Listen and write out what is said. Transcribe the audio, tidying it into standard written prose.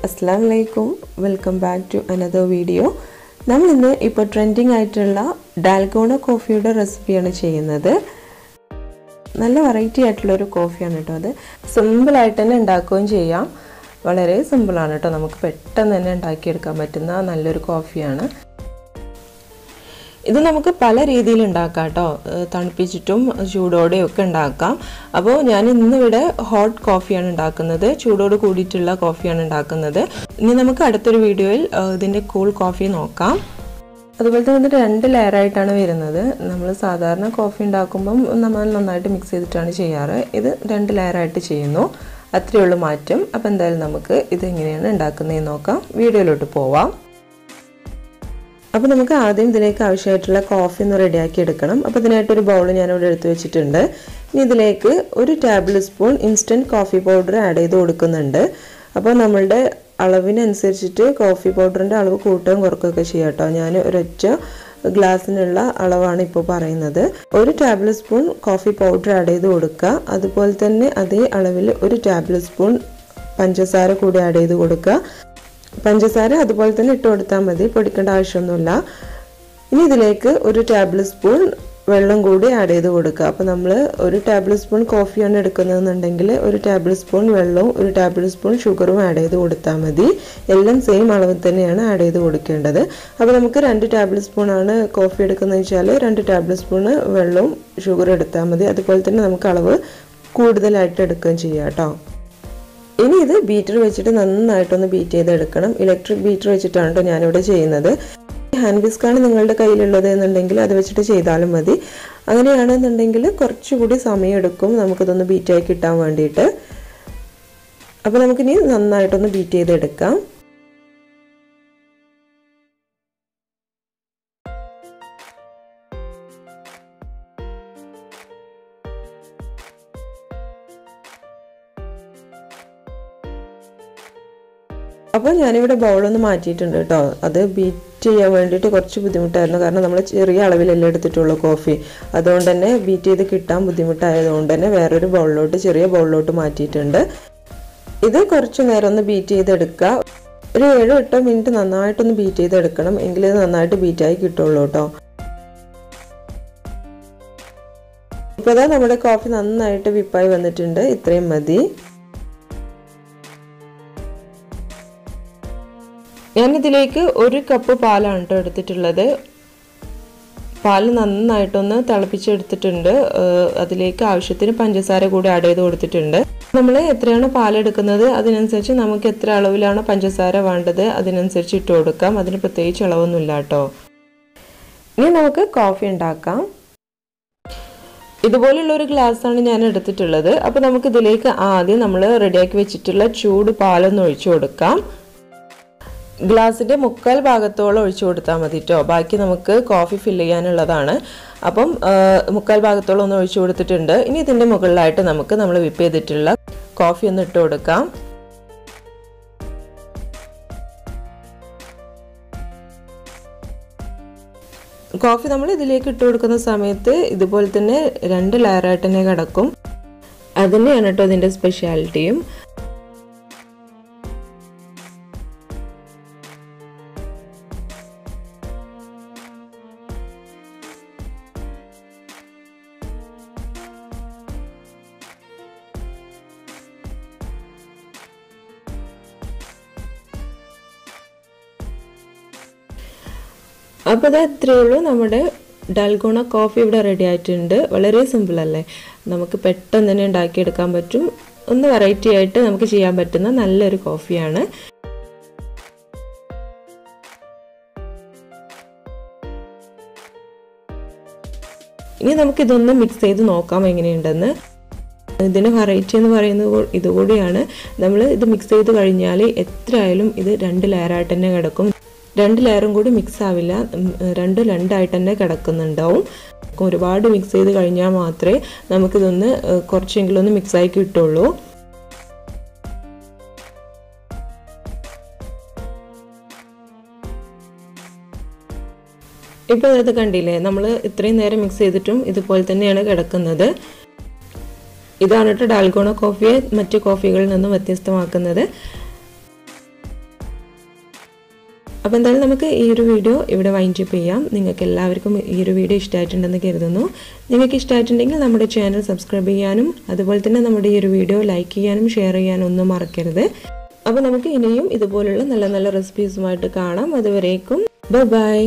Assalamu alaikum. Welcome back to another video. നമ്മൾ ഇന്ന് ഇപ്പോൾ ട്രെൻഡിങ് ആയിട്ടുള്ള ഡാൽഗോണ കോഫിയുടെ റെസിപ്പിയാണ് ചെയ്യുന്നത്. നല്ല വെറൈറ്റി ആയിട്ടുള്ള ഒരു കോഫിയാണ് കേട്ടോ. അത് സിമ്പിൾ ആയിട്ട് തന്നെ ഉണ്ടാക്കുകയും ചെയ്യാം. വളരെ സിമ്പിൾ ആണ് കേട്ടോ. നമുക്ക് പെട്ടെന്ന് തന്നെ ഉണ്ടാക്കിയെടുക്കാൻ പറ്റുന്ന നല്ലൊരു കോഫിയാണ്. ഇത് നമുക്ക് പല രീതിയിൽ ഉണ്ടാക്കാം കേട്ടോ. തണുപ്പിച്ചിട്ടും ചൂടോടെയും ഒക്കെ ഉണ്ടാക്കാം. അപ്പോൾ ഞാൻ ഇന്നിവിടെ ഹോട്ട് കോഫിയാണ് ഉണ്ടാക്കുന്നത്. ചൂടോട് കൂടിയിട്ടുള്ള കോഫിയാണ് ഉണ്ടാക്കുന്നത്. ഇനി നമുക്ക് അടുത്തൊരു വീഡിയോയിൽ ഇതിൻ്റെ കൂൾ കോഫി നോക്കാം. അതുപോലെ തന്നെ ഇത് 2 ലെയറായിട്ടാണ് വരുന്നത്. നമ്മൾ സാധാരണ കോഫി ഉണ്ടാക്കുമ്പം നമ്മൾ നന്നായിട്ട് മിക്സ് ചെയ്തിട്ടാണ് ചെയ്യാറ്. ഇത് 2 ലെയറായിട്ട് ചെയ്യുന്നു. അത്രയേ ഉള്ളൂ മാറ്റം. അപ്പോൾ എന്തായാലും നമുക്ക് ഇതെങ്ങനെയാണ് ഉണ്ടാക്കുന്നതെന്ന് നോക്കാം. വീഡിയോയിലോട്ട് പോവാം. അപ്പോൾ നമുക്ക് ആദ്യം ഇതിലേക്ക് ആവശ്യമായിട്ടുള്ള കോഫി ഒന്ന് റെഡിയാക്കി എടുക്കണം. അപ്പോൾ ഇതിനായിട്ടൊരു ബൗൾ ഞാനിവിടെ എടുത്തു വെച്ചിട്ടുണ്ട്. ഇനി ഇതിലേക്ക് 1 table spoon instant coffee powder add ചെയ്ത് കൊടുക്കുന്നുണ്ട്. അപ്പോൾ നമ്മളുടെ അളവിനനുസരിച്ചിട്ട് കോഫി പൗഡറിൻ്റെ അളവ് കൂട്ടുകയും കുറയ്ക്കുകയൊക്കെ ചെയ്യാം കേട്ടോ. ഞാൻ ഒരൊറ്റ ഗ്ലാസ്സിനുള്ള അളവാണ് ഇപ്പോൾ പറയുന്നത്. 1 table spoon coffee powder add ചെയ്ത് കൊടുക്കുക. അതുപോലെ തന്നെ അതേ അളവിൽ 1 ടേബിൾ സ്പൂൺ പഞ്ചസാര കൂടി ആഡ് ചെയ്ത് കൊടുക്കുക. പഞ്ചസാര അതുപോലെ തന്നെ ഇട്ട് കൊടുത്താൽ മതി, പൊടിക്കേണ്ട ആവശ്യമൊന്നുമില്ല. ഇനി ഇതിലേക്ക് 1 ടേബിൾ സ്പൂൺ വെള്ളം കൂടി ആഡ് ചെയ്ത് കൊടുക്കുക. അപ്പോൾ നമ്മൾ 1 ടേബിൾ സ്പൂൺ കോഫിയാണ് എടുക്കുന്നതെന്നുണ്ടെങ്കിൽ 1 ടേബിൾ സ്പൂൺ വെള്ളവും 1 ടേബിൾ സ്പൂൺ ഷുഗറും ആഡ് ചെയ്ത് കൊടുത്താൽ മതി. എല്ലാം സെയിം അളവിൽ തന്നെയാണ് ആഡ് ചെയ്ത് കൊടുക്കേണ്ടത്. അപ്പോൾ നമുക്ക് 2 ടേബിൾ സ്പൂണാണ് കോഫി എടുക്കുന്നത് വെച്ചാൽ 2 ടേബിൾ സ്പൂൺ വെള്ളവും ഷുഗറും എടുത്താൽ മതി. അതുപോലെ തന്നെ നമുക്ക് അളവ് കൂടുതലായിട്ട് എടുക്കുകയും ചെയ്യാം കേട്ടോ. ഇനി ഇത് ബീറ്റർ വെച്ചിട്ട് നന്നായിട്ടൊന്ന് ബീറ്റ് ചെയ്തെടുക്കണം. ഇലക്ട്രിക് ബീറ്റർ വെച്ചിട്ടാണ് കേട്ടോ ഞാനിവിടെ ചെയ്യുന്നത്. ഹാൻഡ് വിസ്കാണ് നിങ്ങളുടെ കയ്യിലുള്ളത് എന്നുണ്ടെങ്കിൽ അത് വെച്ചിട്ട് ചെയ്താലും മതി. അങ്ങനെയാണെന്നുണ്ടെങ്കിൽ കുറച്ചുകൂടി സമയം എടുക്കും നമുക്കിതൊന്ന് ബീറ്റായി കിട്ടാൻ വേണ്ടിയിട്ട്. അപ്പോൾ നമുക്കിനി നന്നായിട്ടൊന്ന് ബീറ്റ് ചെയ്തെടുക്കാം. അപ്പോൾ ഞാനിവിടെ ബൗളൊന്ന് മാറ്റിയിട്ടുണ്ട് കേട്ടോ. അത് ബീറ്റ് ചെയ്യാൻ വേണ്ടിയിട്ട് കുറച്ച് ബുദ്ധിമുട്ടായിരുന്നു. കാരണം നമ്മൾ ചെറിയ അളവിലല്ലേ എടുത്തിട്ടുള്ളൂ കോഫി. അതുകൊണ്ട് തന്നെ ബീറ്റ് ചെയ്ത് കിട്ടാൻ ബുദ്ധിമുട്ടായതുകൊണ്ട് തന്നെ വേറൊരു ബൗളിലോട്ട്, ചെറിയ ബൗളിലോട്ട് മാറ്റിയിട്ടുണ്ട്. ഇത് കുറച്ച് നേരം ഒന്ന് ബീറ്റ് ചെയ്തെടുക്കുക. ഒരു 7-8 മിനിറ്റ് നന്നായിട്ടൊന്ന് ബീറ്റ് ചെയ്തെടുക്കണം. എങ്കിലേ ഇത് നന്നായിട്ട് ബീറ്റായി കിട്ടുള്ളൂ കേട്ടോ. ഇപ്പോൾ ഇതാ നമ്മുടെ കോഫി നന്നായിട്ട് വിപ്പായി വന്നിട്ടുണ്ട്. ഇത്രയും മതി. ഞാനിതിലേക്ക് 1 കപ്പ് പാലാണ് കേട്ടോ എടുത്തിട്ടുള്ളത്. പാൽ നന്നായിട്ടൊന്ന് തിളപ്പിച്ചെടുത്തിട്ടുണ്ട്. അതിലേക്ക് ആവശ്യത്തിന് പഞ്ചസാര കൂടി ആഡ് ചെയ്ത് കൊടുത്തിട്ടുണ്ട്. നമ്മൾ എത്രയാണ് പാലെടുക്കുന്നത് അതിനനുസരിച്ച് നമുക്ക് എത്ര അളവിലാണ് പഞ്ചസാര വേണ്ടത് അതിനനുസരിച്ച് ഇട്ട് കൊടുക്കാം. അതിന് പ്രത്യേകിച്ച് അളവൊന്നുമില്ല കേട്ടോ. ഇനി നമുക്ക് കോഫി ഉണ്ടാക്കാം. ഇതുപോലുള്ളൊരു ഗ്ലാസ്സാണ് ഞാൻ എടുത്തിട്ടുള്ളത്. അപ്പോൾ നമുക്കിതിലേക്ക് ആദ്യം നമ്മൾ റെഡിയാക്കി വെച്ചിട്ടുള്ള ചൂട് പാലൊന്ന് ഒഴിച്ചു കൊടുക്കാം. ഗ്ലാസിൻ്റെ 1/4 ഭാഗത്തോളം ഒഴിച്ചു കൊടുത്താൽ മതി കേട്ടോ. ബാക്കി നമുക്ക് കോഫി ഫില്ല് ചെയ്യാനുള്ളതാണ്. അപ്പം 1/4 ഭാഗത്തോളം ഒന്ന് ഒഴിച്ചു കൊടുത്തിട്ടുണ്ട്. ഇനി ഇതിൻ്റെ മുകളിലായിട്ട് നമുക്ക് നമ്മൾ വിപ്പ് ചെയ്തിട്ടുള്ള കോഫി ഒന്ന് ഇട്ട് കൊടുക്കാം. കോഫി നമ്മൾ ഇതിലേക്ക് ഇട്ട് കൊടുക്കുന്ന സമയത്ത് ഇതുപോലെ തന്നെ 2 ലെയറായിട്ട് തന്നെ കിടക്കും. അതുതന്നെയാണ് കേട്ടോ ഇതിൻ്റെ സ്പെഷ്യാലിറ്റിയും. അപ്പോൾ ഇത് ഇത്രയേ ഉള്ളൂ. നമ്മുടെ ഡാൽഗോണ കോഫി ഇവിടെ റെഡി ആയിട്ടുണ്ട്. വളരെ സിമ്പിൾ അല്ലേ. നമുക്ക് പെട്ടെന്ന് തന്നെ ഉണ്ടാക്കിയെടുക്കാൻ പറ്റും. ഒന്ന് വെറൈറ്റി ആയിട്ട് നമുക്ക് ചെയ്യാൻ പറ്റുന്ന നല്ലൊരു കോഫിയാണ്. ഇനി നമുക്കിതൊന്ന് മിക്സ് ചെയ്ത് നോക്കാം എങ്ങനെയുണ്ടെന്ന്. ഇതിന് വെറൈറ്റി എന്ന് പറയുന്നത് ഇതുകൂടിയാണ്. നമ്മൾ ഇത് മിക്സ് ചെയ്ത് കഴിഞ്ഞാൽ എത്രയായാലും ഇത് 2 ലെയറായിട്ട് തന്നെ കിടക്കും. 2 ലെയറും കൂടി മിക്സ് ആവില്ല. 2 തന്നെ കിടക്കുന്നുണ്ടാവും. ഒരുപാട് മിക്സ് ചെയ്ത് കഴിഞ്ഞാൽ മാത്രമേ നമുക്കിതൊന്ന് കുറച്ചെങ്കിലും ഒന്ന് മിക്സായി കിട്ടുള്ളൂ. ഇപ്പോൾ ഇത് കണ്ടില്ലേ, നമ്മൾ ഇത്രയും നേരം മിക്സ് ചെയ്തിട്ടും ഇതുപോലെ തന്നെയാണ് കിടക്കുന്നത്. ഇതാണ് ഡാൽഗോണ കോഫിയെ മറ്റു കോഫികളിൽ നിന്നും വ്യത്യസ്തമാക്കുന്നത്. അപ്പോൾ എന്തായാലും നമുക്ക് ഈ ഒരു വീഡിയോ ഇവിടെ വൈൻഡ് അപ്പ് ചെയ്യാം. നിങ്ങൾക്ക് എല്ലാവർക്കും ഈ ഒരു വീഡിയോ ഇഷ്ടമായിട്ടുണ്ടെന്ന് കരുതുന്നു. നിങ്ങൾക്ക് ഇഷ്ടമായിട്ടുണ്ടെങ്കിൽ നമ്മുടെ ചാനൽ സബ്സ്ക്രൈബ് ചെയ്യാനും അതുപോലെ തന്നെ നമ്മുടെ ഈ ഒരു വീഡിയോ ലൈക്ക് ചെയ്യാനും ഷെയർ ചെയ്യാനും ഒന്നും മറക്കരുത്. അപ്പോൾ നമുക്ക് ഇനിയും ഇതുപോലുള്ള നല്ല നല്ല റെസിപ്പീസുമായിട്ട് കാണാം. അതുവരേക്കും ബൈ.